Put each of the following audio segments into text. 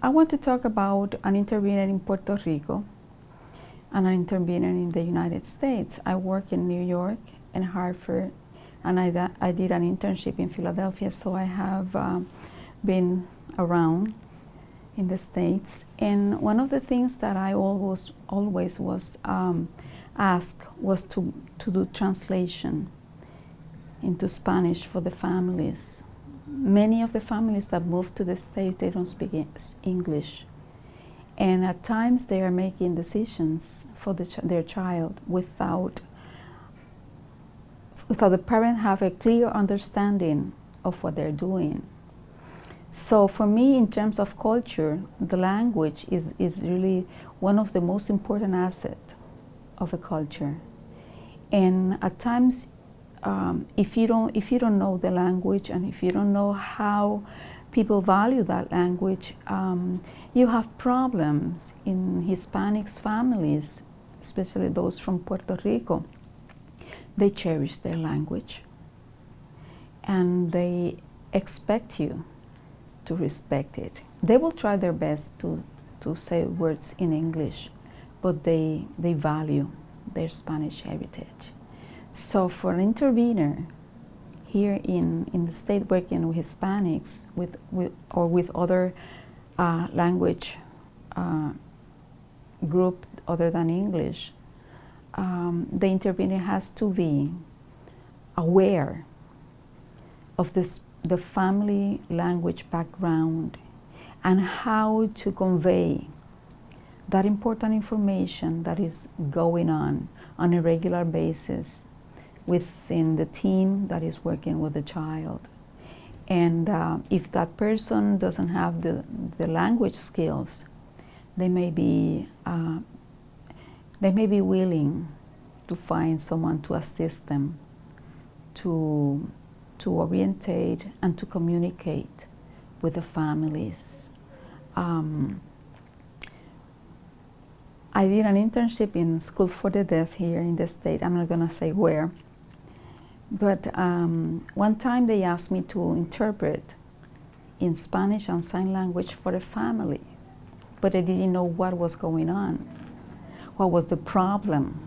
I want to talk about an intervener in Puerto Rico and an intervener in the United States. I work in New York and Hartford, and I did an internship in Philadelphia, so I have been around in the States. And one of the things that I always was asked was to do translation into Spanish for the families. Many of the families that move to the States, they don't speak English. And at times they are making decisions for their child without the parent have a clear understanding of what they're doing. So for me, in terms of culture, the language is really one of the most important assets of a culture. And at times, if you don't know the language, and if you don't know how people value that language, you have problems in Hispanic families, especially those from Puerto Rico. They cherish their language, and they expect you to respect it. They will try their best to say words in English, but they value their Spanish heritage. So for an intervener here in the state working with Hispanics or with other language group other than English, the intervener has to be aware of the family language background and how to convey that important information that is going on a regular basis within the team that is working with the child. And if that person doesn't have the language skills, they may be willing to find someone to assist them to orientate and to communicate with the families. I did an internship in School for the Deaf here in the state. I'm not gonna say where, but one time they asked me to interpret in Spanish and sign language for a family, but I didn't know what was going on, what was the problem.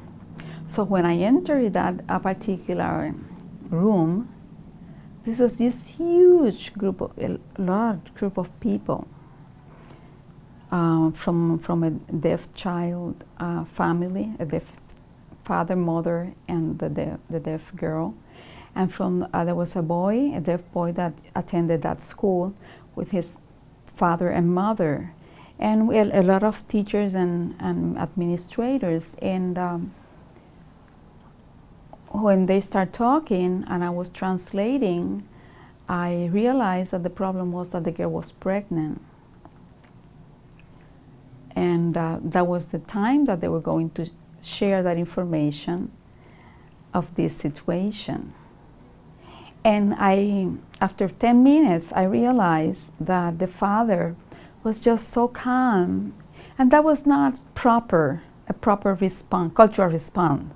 So when I entered a particular room, this was this huge group, a large group of people from a deaf child family, a deaf father, mother, and the deaf girl. And there was a deaf boy that attended that school with his father and mother, and a lot of teachers and administrators. And when they start talking and I was translating, I realized that the problem was that the girl was pregnant. And that was the time that they were going to share that information of this situation. And after 10 minutes, I realized that the father was just so calm, and that was not a proper response, cultural response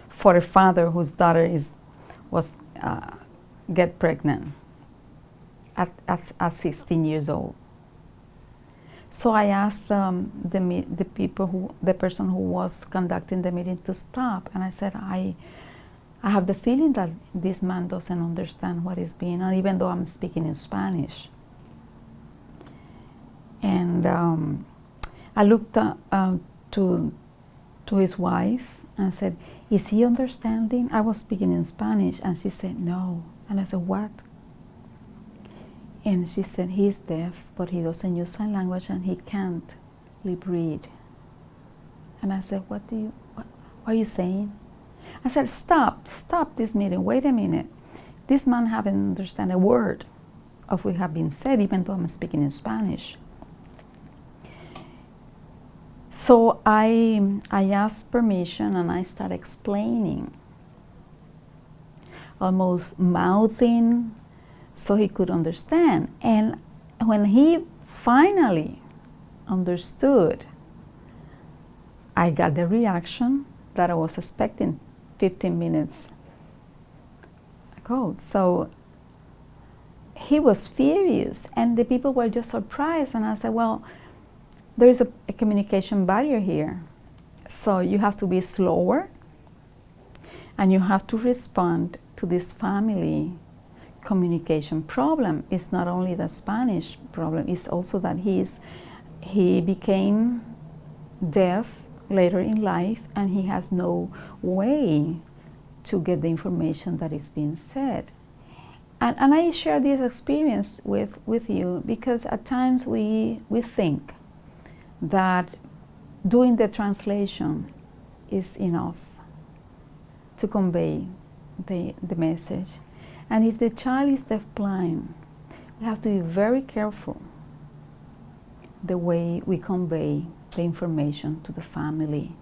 for a father whose daughter was get pregnant at 16 years old. So I asked the person who was conducting the meeting to stop, and I said, I have the feeling that this man doesn't understand what is being on, even though I'm speaking in Spanish. And I looked to his wife and said, is he understanding? I was speaking in Spanish, and she said, no. And I said, what? And she said, he's deaf, but he doesn't use sign language and he can't lip read. And I said, what are you saying? I said, stop this meeting, wait a minute. This man haven't understand a word of what have been said, even though I'm speaking in Spanish. So I asked permission and I started explaining, almost mouthing so he could understand. And when he finally understood, I got the reaction that I was expecting 15 minutes ago. So he was furious, and the people were just surprised. And I said, well, there is a communication barrier here. So you have to be slower, and you have to respond to this family communication problem. It's not only the Spanish problem, it's also that he became deaf later in life, and he has no way to get the information that is being said. And I share this experience with you because at times we think that doing the translation is enough to convey the message. And if the child is deafblind, we have to be very careful the way we convey the information to the family.